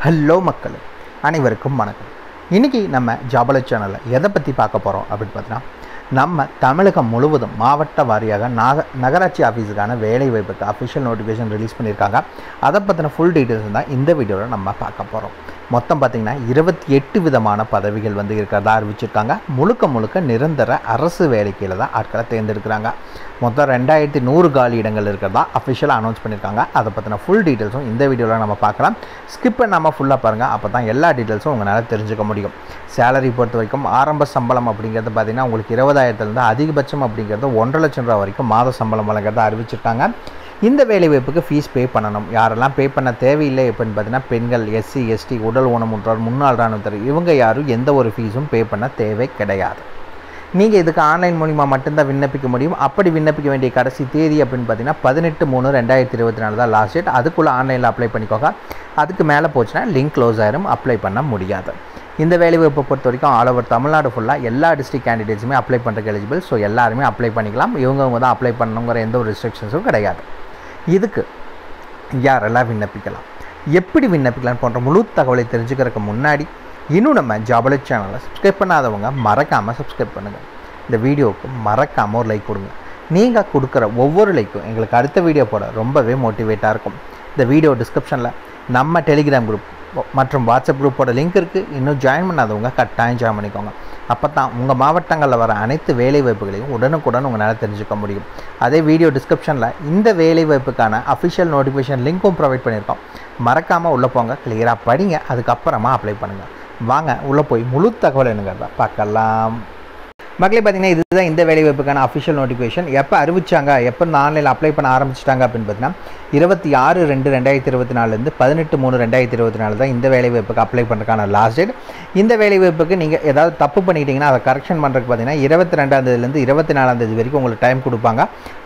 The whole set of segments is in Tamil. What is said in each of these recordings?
ஹலோ மக்களே, அனைவருக்கும் வணக்கம். இன்றைக்கி நம்ம ஜாபலை சேனலில் எதை பற்றி பார்க்க போகிறோம் அப்படின்னு பார்த்தீங்கன்னா, நம்ம தமிழகம் முழுவதும் மாவட்ட வாரியாக நகராட்சி ஆஃபீஸுக்கான வேலைவாய்ப்புக்கு அஃபிஷியல் நோட்டிஃபிகேஷன் ரிலீஸ் பண்ணியிருக்காங்க. அதை பற்றின ஃபுல் டீட்டெயில்ஸ் தான் இந்த வீடியோவில் நம்ம பார்க்க போகிறோம். மொத்தம் பார்த்திங்கன்னா 28 விதமான பதவிகள் இருக்கிறதா அறிவிச்சிருக்காங்க. முழுக்க நிரந்தர அரசு வேலைக்கையில் தான் ஆட்களை தேர்ந்தெடுக்கிறாங்க. மொத்தம் 2100 காலி இடங்கள் இருக்கிறதா அஃபிஷியலாக அனௌன்ஸ் பண்ணியிருக்காங்க. அதை பற்றின ஃபுல் டீட்டெயில்ஸும் இந்த வீடியோவில் நம்ம பார்க்கலாம். ஸ்கிப் பண்ணாமல் ஃபுல்லாக பாருங்கள், அப்போ தான் எல்லா டீட்டெயில்ஸும் உங்களால் தெரிஞ்சுக்க முடியும். சேலரி பொறுத்த வரைக்கும் ஆரம்ப சம்பளம் அப்படிங்கிறது பார்த்திங்கன்னா உங்களுக்கு 20,000 அதிகபட்சம் அப்படிங்கிறது 1,50,000 ரூபா வரைக்கும் மாத சம்பளம் வழங்குறதா அறிவிச்சிருக்காங்க. இந்த வேலைவாய்ப்புக்கு ஃபீஸ் பே பண்ணணும். யாரெல்லாம் பே பண்ண தேவையில்லை அப்படின்னு பார்த்தீங்கன்னா, பெண்கள், எஸ்சி, எஸ்டி, உடல் ஊனமுற்றோர், முன்னாள் இராணுவத்தினர், இவங்க யாரும் எந்த ஒரு ஃபீஸும் பே பண்ண தேவை கிடையாது. நீங்கள் இதுக்கு ஆன்லைன் மூலிமா மட்டும்தான் விண்ணப்பிக்க முடியும். அப்படி விண்ணப்பிக்க வேண்டிய கடைசி தேதி அப்படின்னு பார்த்தீங்கன்னா 18/3/2024 தான் லாஸ்ட் டேட். அதுக்குள்ளே ஆன்லைனில் அப்ளை பண்ணிக்கோங்க. அதுக்கு மேலே போச்சுன்னா லிங்க் க்ளோஸ் ஆயிரும், அப்ளை பண்ண முடியாது. இந்த வேலைவாய்ப்பை பொறுத்த வரைக்கும் ஆல் ஓவர் தமிழ்நாடு ஃபுல்லாக எல்லா டிஸ்ட்ரிக்ட் கேண்டிடேட்ஸுமே அப்ளை பண்ணுறதுக்கு எலிஜிபிள். ஸோ எல்லாருமே அப்ளை பண்ணிக்கலாம். இவங்க தான் அப்ளை பண்ணணுங்கிற எந்த ஒரு ரெஸ்ட்ரிக்ஷன்ஸும் கிடையாது. இதுக்கு யாரெல்லாம் விண்ணப்பிக்கலாம், எப்படி விண்ணப்பிக்கலாம் போன்ற முழு தகவலை தெரிஞ்சுக்கிறதுக்கு முன்னாடி இன்னும் நம்ம ஜாபலை சேனலை சப்ஸ்கிரைப் பண்ணாதவங்க மறக்காமல் சப்ஸ்கிரைப் பண்ணுங்கள். இந்த வீடியோவுக்கு மறக்காமல் ஒரு லைக் கொடுங்க. நீங்கள் கொடுக்குற ஒவ்வொரு லைக்கும் எங்களுக்கு அடுத்த வீடியோ போட ரொம்பவே மோட்டிவேட்டாக இருக்கும். இந்த வீடியோ டிஸ்கிரிப்ஷனில் நம்ம டெலிகிராம் குரூப் மற்றும் வாட்ஸ்அப் குரூப்போட லிங்க் இருக்குது. இன்னும் ஜாயின் பண்ணாதவங்க கட்டாயம் ஜாயின் பண்ணிக்கோங்க. அப்போ தான் உங்கள் மாவட்டங்களில் வர அனைத்து வேலைவாய்ப்புகளையும் உடனுக்குடன் உங்களால் தெரிஞ்சுக்க முடியும். அதே வீடியோ டிஸ்கிரிப்ஷனில் இந்த வேலைவாய்ப்புக்கான அஃபிஷியல் நோட்டிஃபிகேஷன் லிங்க்கும் ப்ரொவைட் பண்ணியிருக்கோம். மறக்காமல் உள்ளே போங்க, கிளியராக படிங்க, அதுக்கப்புறமா அப்ளை பண்ணுங்கள். வாங்க உள்ளே போய் முழு தகவல் என்னங்கிறத பார்க்கலாம். மக்களே, பார்த்திங்கன்னா இதுதான் இந்த வேலைவாய்ப்புக்கான அஃபிஷியல் நோட்டிஃபிகேஷன். எப்போ அறிவிச்சாங்க, எப்போ இந்த ஆன்லைனில் அப்ளை பண்ண ஆரம்பிச்சிட்டாங்க அப்படின்னு பார்த்தீங்கன்னா 26/2/2024 18/3/2024 தான் இந்த வேலைவாய்ப்புக்கு அப்ளை பண்ணுறதுக்கான லாஸ்ட் டேட். இந்த வேலைவாய்ப்புக்கு நீங்கள் ஏதாவது தப்பு பண்ணிக்கிட்டிங்கன்னா அதை கரெக்ஷன் பண்ணுறதுக்கு பார்த்தீங்கன்னா 22ஆம் 24ஆம் வரைக்கும் உங்களுக்கு டைம் கொடுப்பாங்க.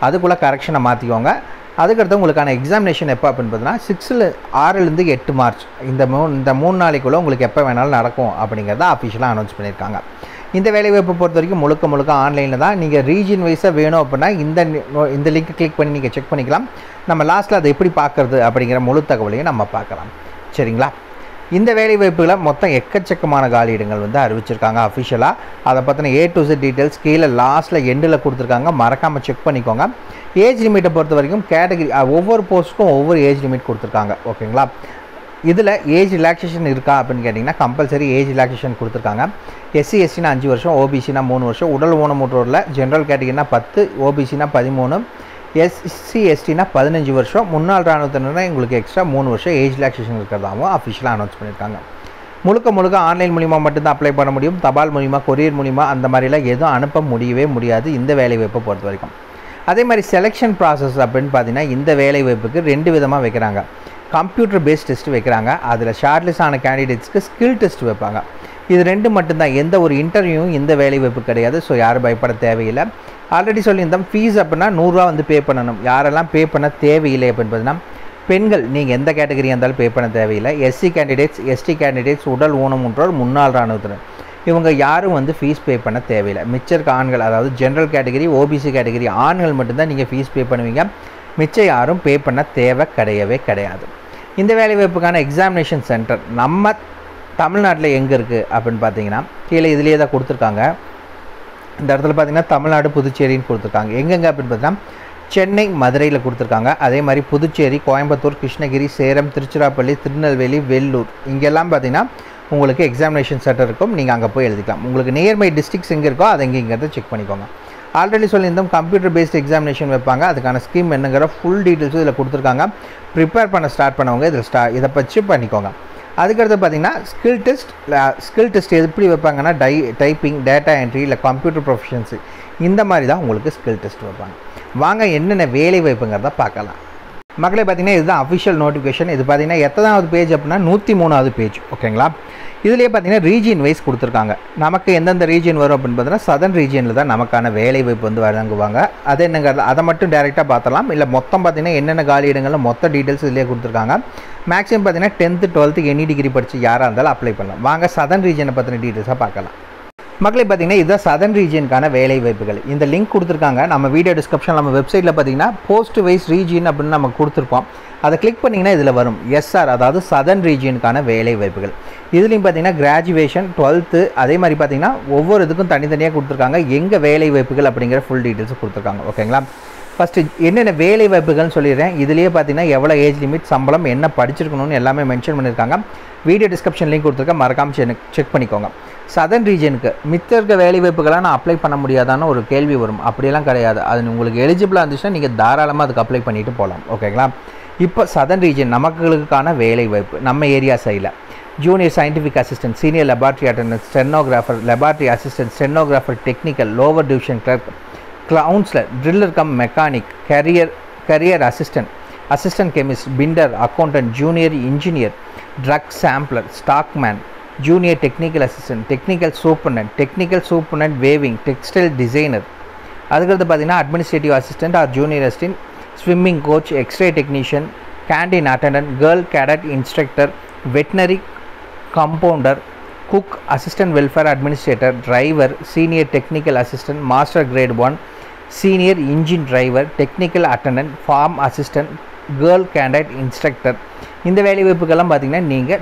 அதுக்குள்ளே கரெக்ஷனை மாற்றிக்கோங்க. அதுக்கடுத்து உங்களுக்கான எக்ஸாமினேஷன் எப்போ அப்படின்னு பார்த்தீங்கன்னா 6 மார்ச் இந்த 3 நாளைக்குள்ளே உங்களுக்கு எப்போ வேணாலும் நடக்கும் அப்படிங்கிறத அஃபிஷியலாக அனௌன்ஸ் பண்ணியிருக்காங்க. இந்த வேலைவாய்ப்பை பொறுத்த வரைக்கும் முழுக்க ஆன்லைனில் தான். நீங்கள் ரீஜன் வைஸாக வேணும் அப்படின்னா இந்த லிங்க் கிளிக் பண்ணி நீங்கள் செக் பண்ணிக்கலாம். நம்ம லாஸ்ட்டில் அதை எப்படி பார்க்குறது அப்படிங்கிற முழு தகவலையும் நம்ம பார்க்கலாம். சரிங்களா? இந்த வேலைவாய்ப்புகளை மொத்தம் எக்கச்சக்கமான காலியிடங்கள் அறிவிச்சிருக்காங்க அஃபிஷியலாக. அதை பற்றின A to Z டீட்டெயில்ஸ் கீழே லாஸ்ட்டில் எண்டில் கொடுத்துருக்காங்க. மறக்காமல் செக் பண்ணிக்கோங்க. ஏஜ் லிமிட்டை பொறுத்த வரைக்கும் கேட்டகரி ஒவ்வொரு போஸ்ட்டுக்கும் ஒவ்வொரு ஏஜ் லிமிட் கொடுத்துருக்காங்க. ஓகேங்களா? இதில் ஏஜ் ரிலாக்ஸேஷன் இருக்கா அப்படின்னு கேட்டிங்கன்னா கம்பல்சரி ஏஜ் ரிலாக்ஸேஷன் கொடுத்துருக்காங்க. எஸ்சி எஸ்டினா 5 வருஷம், ஓபிசினா 3 வருஷம், உடல் ஊனமுற்றோரில் ஜென்ரல் கேட்டகரினா 10, ஓபிசினா 13, எஸ்சி எஸ்டினா 15 வருஷம், முன்னாள் இராணுவத்தினர்னா உங்களுக்கு எக்ஸ்ட்ரா 3 வருஷம் ஏஜ் ரிலாக்ஸேஷன் இருக்கிறதாகவும் அஃபிஷியலாக அனௌன்ஸ் பண்ணியிருக்காங்க. முழுக்க ஆன்லைன் மூலிமா மட்டும்தான் அப்ளை பண்ண முடியும். தபால் மூலிமா, கொரியர் மூலிமா அந்த மாதிரிலாம் எதுவும் அனுப்ப முடியவே முடியாது இந்த வேலைவாய்ப்பை பொறுத்த வரைக்கும். அதே மாதிரி செலெக்ஷன் ப்ராசஸ் அப்படின்னு பார்த்தீங்கன்னா இந்த வேலைவாய்ப்புக்கு 2 விதமாக வைக்கிறாங்க. கம்ப்யூட்டர் பேஸ்ட் டெஸ்ட் வைக்கிறாங்க. அதில் ஷார்ட்லிஸ்ட் ஆன கேண்டிடேட்ஸ்க்கு ஸ்கில் டெஸ்ட் வைப்பாங்க. இது 2 மட்டும்தான். எந்த ஒரு இன்டர்வியூவும் இந்த வேலைவாய்ப்பு கிடையாது. ஸோ யாரும் பயப்பட தேவையில்லை. ஆல்ரெடி சொல்லியிருந்தோம், ஃபீஸ் அப்படின்னா 100 ரூபா பே பண்ணணும். யாரெல்லாம் பே பண்ண தேவையில்லை அப்படின்னு பார்த்தீங்கன்னா, பெண்கள் நீங்கள் எந்த கேட்டகரியாக இருந்தாலும் பே பண்ண தேவையில்லை. எஸ்சி கேண்டிடேட்ஸ், எஸ்டி கேண்டிடேட்ஸ், உடல் ஊனமுற்றோர், முன்னாள் இராணுவத்தினர், இவங்க யாரும் ஃபீஸ் பே பண்ண தேவையில்லை. மிச்சருக்கு ஆண்கள், அதாவது ஜென்ரல் கேட்டகரி, ஓபிசி கேட்டகரி ஆண்கள் மட்டும்தான் நீங்கள் ஃபீஸ் பே பண்ணுவீங்க. மிச்சம் யாரும் பே பண்ண தேவை கிடையாது. இந்த வேலைவாய்ப்புக்கான எக்ஸாமினேஷன் சென்டர் நம்ம தமிழ்நாட்டில் எங்கே இருக்குது அப்படின்னு பார்த்தீங்கன்னா கீழே இதிலே தான் கொடுத்துருக்காங்க. இந்த இடத்துல பார்த்தீங்கன்னா தமிழ்நாடு, புதுச்சேரின்னு கொடுத்துருக்காங்க. எங்கெங்கே அப்படின்னு பார்த்தீங்கன்னா சென்னை, மதுரையில் கொடுத்துருக்காங்க. அதே மாதிரி புதுச்சேரி, கோயம்புத்தூர், கிருஷ்ணகிரி, சேலம், திருச்சிராப்பள்ளி, திருநெல்வேலி, வெள்ளூர், இங்கெல்லாம் பார்த்தீங்கன்னா உங்களுக்கு எக்ஸாமினேஷன் சென்டர் இருக்கும். நீங்கள் அங்கே போய் எழுதிக்கலாம். உங்களுக்கு நியர்பை டிஸ்ட்ரிக்ஸ் எங்கே இருக்கோ அதை எங்கேங்கிறத செக் பண்ணிக்கோங்க. ஆல்ரெடி சொல்லியிருந்தோம் கம்ப்யூட்டர் பேஸ்ட் எக்ஸாமினேஷன் வைப்பாங்க. அதுக்கான ஸ்கீம் என்னங்கிற ஃபுல் டீட்டெயில்ஸும் இதில் கொடுத்துருக்காங்க. ப்ரிப்பேர் பண்ண ஸ்டார்ட் பண்ணவங்க இதை பற்றி பண்ணிக்கோங்க. அதுக்கடுத்து பார்த்தீங்கன்னா ஸ்கில் டெஸ்ட் எப்படி வைப்பாங்கன்னா டைப்பிங், டேட்டா என்ட்ரி, இல்லை கம்ப்யூட்டர் ப்ரொஃபஷன்ஸு, இந்த மாதிரி தான் உங்களுக்கு ஸ்கில் டெஸ்ட் வைப்பாங்க. வாங்க என்னென்ன வேலை வாய்ப்புங்கிறத பார்க்கலாம். மக்களே, பார்த்திங்கன்னா இதுதான் அஃபிஷியல் நோட்டிஃபிகேஷன். இது பார்த்திங்கன்னா எத்தனாவது பேஜ் அப்படின்னா 103வது பேஜ். ஓகேங்களா? இதுலேயே பார்த்திங்கன்னா ரீஜியன் வைஸ் கொடுத்துருக்காங்க. நமக்கு எந்தெந்த ரீஜியன் வரும் அப்படின்னு பார்த்தீங்கன்னா சதர்ன் ரீஜியனில் தான் நமக்கான வேலைவாய்ப்பு வழங்குவாங்க. அது என்னங்கிறது அதை மட்டும் டேரெக்டாக பார்த்துலாம். இல்லை மொத்தம் பார்த்திங்கன்னா என்னென்ன காலி இடங்களில் மொத்த டீட்டெயில்ஸ் இதிலே கொடுத்துருக்காங்க. மேக்ஸிமம் பார்த்திங்கன்னா 10th 12th எனி டிகிரி படித்து யாராக இருந்தாலும் அப்ளை பண்ணலாம். வாங்க சதர்ன் ரீஜனை பற்றின டீட்டெயில்ஸாக பார்க்கலாம். மக்களே பார்த்தீங்கன்னா இதுதான் சதர்ன் ரீஜியனுக்கான வேலை வாய்ப்புகள். இந்த லிங்க் கொடுத்துருக்காங்க நம்ம வீடியோ டிஸ்கிரிப்ஷன், நம்ம வெப்சைட்டில் பார்த்தீங்கன்னா போஸ்ட் வைஸ் ரீஜியன் அப்படின்னு நம்ம கொடுத்துருப்போம். அதை கிளிக் பண்ணிங்கன்னா இதில் வரும் எஸ்ஆர், அதாவது சதர்ன் ரீஜியனுக்கான வேலை வாய்ப்புகள். இதுலேயும் பார்த்தீங்கன்னா கிராஜுவேஷன், 12th, அதே மாதிரி பார்த்தீங்கன்னா ஒவ்வொரு இதுக்கும் தனித்தனியாக கொடுத்துருக்காங்க. எங்கே வேலை வாய்ப்புகள் அப்படிங்கிற ஃபுல் டீட்டெயில்ஸ் கொடுத்துருக்காங்க. ஓகேங்களா, ஃபஸ்ட்டு என்னென்ன வேலை வாய்ப்புகள்னு சொல்லிடுறேன். இதுலேயே பார்த்தீங்கன்னா எவ்வளோ ஏஜ் லிமிட், சம்பளம், என்ன படிச்சிருக்கணும்னு எல்லாமே மென்ஷன் பண்ணியிருக்காங்க. வீடியோ டிஸ்கிரிப்ஷன் லிங்க் கொடுத்துருக்கேன், மறக்காமல் செக் பண்ணிக்கோங்க. சதர்ன் ரீஜனுக்கு மித்த இருக்க வேலை வாய்ப்புகளாக நான் அப்ளை பண்ண முடியாதான்னு ஒரு கேள்வி வரும். அப்படியெல்லாம் கிடையாது. அது உங்களுக்கு எலிஜிபிளாக இருந்துச்சுன்னா நீங்கள் தாராளமாக அதுக்கு அப்ளை பண்ணிவிட்டு போகலாம். ஓகேங்களா, இப்போ சதர்ன் ரீஜன் நமக்களுக்கான வேலை வாய்ப்பு நம்ம ஏரியா சைடில் junior scientific assistant, senior laboratory attendant, stenographer, laboratory assistant, stenographer, technical, lower division clerk, counsellor, driller cum mechanic, career assistant, assistant chemist, binder, accountant, junior engineer, drug sampler, stockman, junior technical assistant, technical superintendent weaving, textile designer. அதுக்கடுத்து பார்த்தீங்கன்னா administrative assistant or junior assistant, swimming coach, x-ray technician, canteen attendant, girl cadet instructor, veterinary compounder, cook, assistant welfare administrator, driver, senior technical assistant, master grade 1, senior engine driver, technical attendant, farm assistant, girl cadet instructor. இந்த வேலைவாய்ப்புகள்லாம் பார்த்திங்கன்னா நீங்கள்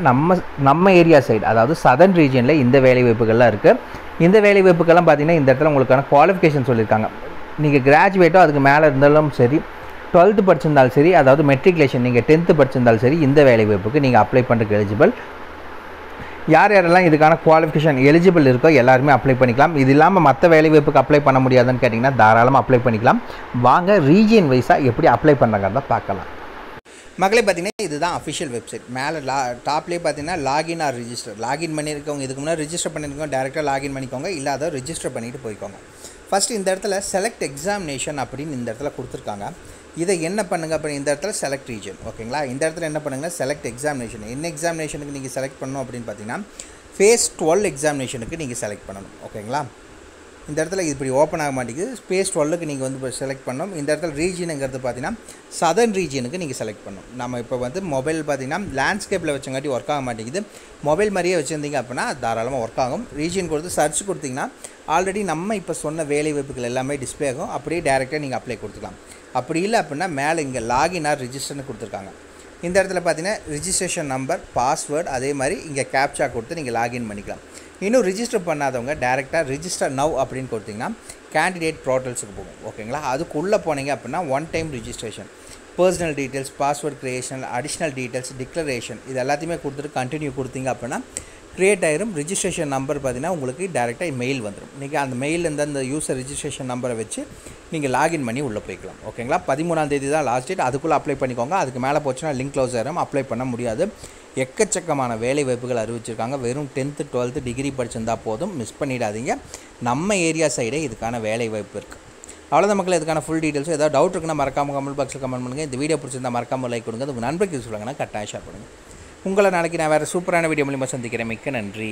நம்ம ஏரியா சைடு, அதாவது சதர்ன் ரீஜனில் இந்த வேலைவாய்ப்புகள்லாம் இருக்குது. இந்த வேலைவாய்ப்புகள்லாம் பார்த்திங்கன்னா இந்த இடத்துல உங்களுக்கான குவாலிஃபிகேஷன் சொல்லியிருக்காங்க. நீங்கள் கிராஜுவேட்டோ அதுக்கு மேலே இருந்தாலும் சரி, 12th படிச்சிருந்தாலும் சரி, அதாவது மெட்ரிகுலேஷன் நீங்கள் 10th படிச்சிருந்தாலும் சரி, இந்த வேலைவாய்ப்புக்கு நீங்கள் அப்ளை பண்ணுறதுக்கு எலிஜிபிள். யாரெல்லாம் இதுக்கான குவாலிஃபிகேஷன் எலிஜிபிள் இருக்கோ எல்லாருமே அப்ளை பண்ணிக்கலாம். இது இல்லாமல் மற்ற வேலைவாய்ப்புக்கு அப்ளை பண்ண முடியாதுன்னு கேட்டிங்கன்னா தாராளமாக அப்ளை பண்ணிக்கலாம். வாங்க ரீஜியன் வைஸாக எப்படி அப்ளை பண்ணுறாங்கிறத பார்க்கலாம். மக்களே பார்த்தீங்கன்னா இதுதான் அஃபிஷியல் வெப்சைட். மேலே டாப்லேயே பார்த்தீங்கன்னா லாகின் ஆர் ரிஜிஸ்டர். லாகின் பண்ணியிருக்கவங்க, இதுக்கு முன்னாடி ரிஜிஸ்டர் பண்ணியிருக்கோங்க, டேரெக்டாக லாகின் பண்ணிக்கோங்க. இல்லாத ரிஜிஸ்டர் பண்ணிவிட்டு போய்க்கோங்க. ஃபஸ்ட்டு இந்த இடத்துல செலக்ட் எக்ஸாமினேஷன் அப்படின்னு இந்த இடத்துல கொடுத்துருக்காங்க. இதை என்ன பண்ணுங்கள் அப்படின்னு இந்த இடத்துல செலக்ட் ரீஜன். ஓகேங்களா, இந்த இடத்துல என்ன பண்ணுங்கன்னா செலக்ட் எக்ஸாமினேஷன். என்ன எக்ஸாமினேஷனுக்கு நீங்கள் செலக்ட் பண்ணணும் அப்படின்னு பார்த்தீங்கன்னா ஃபேஸ் 12 எக்ஸாமினேஷனுக்கு நீங்கள் செலக்ட் பண்ணணும். ஓகேங்களா, இந்த இடத்துல இப்படி ஓப்பன் ஆக மாட்டேங்குது. ஃபேஸ் 12க்கு நீங்கள் வந்து செலக்ட் பண்ணணும். இந்த இடத்துல ரீஜனுங்கிறது பார்த்தீங்கன்னா சதர்ன் ரீஜனுக்கு நீங்கள் செலக்ட் பண்ணணும். நம்ம இப்போ வந்து மொபைல் பார்த்தீங்கன்னா லேண்ட்ஸ்கேப்பில் வச்சங்காட்டி ஒர்க் ஆக மாட்டேங்குது. மொபைல் மாதிரியே வச்சுருந்தீங்க அப்படின்னா தாராளமாக ஒர்க் ஆகும். ரீஜன் கொடுத்து சர்ச் கொடுத்தீங்கன்னா ஆல்ரெடி நம்ம இப்போ சொன்ன வேலை வாய்ப்புகள் எல்லாமே டிஸ்பிளே ஆகும். அப்படியே டேரெக்டாக நீங்கள் அப்ளை கொடுத்துக்கலாம். அப்படி இல்லை அப்படின்னா மேலே இங்கே லாகின் ஆர் ரிஜிஸ்டர்னு கொடுத்துருக்காங்க. இந்த இடத்துல பார்த்தீங்கன்னா ரிஜிஸ்ட்ரேஷன் நம்பர், பாஸ்வேர்டு, அதே மாதிரி இங்கே கேப்சா கொடுத்து நீங்கள் லாகின் பண்ணிக்கலாம். இன்னும் ரிஜிஸ்டர் பண்ணாதவங்க டேரெக்டாக ரிஜிஸ்டர் நவ் அப்படின்னு கொடுத்தீங்கன்னா கேண்டிடேட் போர்ட்டல்ஸுக்கு போகும். ஓகேங்களா, அதுக்குள்ளே போனீங்க அப்படின்னா 1 time registration, personal details, password creation, additional details, declaration, இது எல்லாத்தையுமே கொடுத்துட்டு கண்டினியூ கொடுத்தீங்க அப்படின்னா க்ரியேட் ஆயிரும். ரிஜிஸ்ட்ரேஷன் நம்பர் பார்த்தீங்கன்னா உங்களுக்கு டேரெக்டாக மெயில் வந்துடும். நீங்கள் அந்த மெயிலேருந்து அந்த யூசர் ரிஜிஸ்ட்ரேஷன் நம்பரை வச்சு நீங்கள் லாகின் பண்ணி உள்ளே போய்க்கலாம். ஓகேங்களா, 13ஆம் தேதி தான் லாஸ்ட் டேட். அதுக்குள்ளே அப்ளை பண்ணிக்கோங்க. அதுக்கு மேலே போச்சுன்னா லிங்க் க்ளோஸ் ஆயிரும், அப்ளை பண்ண முடியாது. எக்கச்சக்கமான வேலை வாய்ப்புகள் அறிவிச்சிருக்காங்க. வெறும் 10th 12th டிகிரி படிச்சிருந்தால் போதும், மிஸ் பண்ணிடாதீங்க. நம்ம ஏரியா சைடே இதுக்கான வேலை வாய்ப்பு இருக்குது. அவ்வளோதான் மக்கள். இதுக்கான ஃபுல் டீட்டெயில்ஸ் ஏதாவது டவுட் இருக்குன்னா மறக்காமல் கமெண்ட் பாக்ஸில் கமெண்ட் பண்ணுங்கள். இந்த வீடியோ பிடிச்சிருந்தால் மறக்காமல் லைக் கொடுங்க. உங்கள் நண்பருக்கு யூஸ் சொல்லுங்கன்னா கட்டாயம் ஷேர் பண்ணுங்கள். உங்களை நாளைக்கு நான் வேறு சூப்பரான வீடியோ மூலிமா சந்திக்கிறேன். மிக்க நன்றி.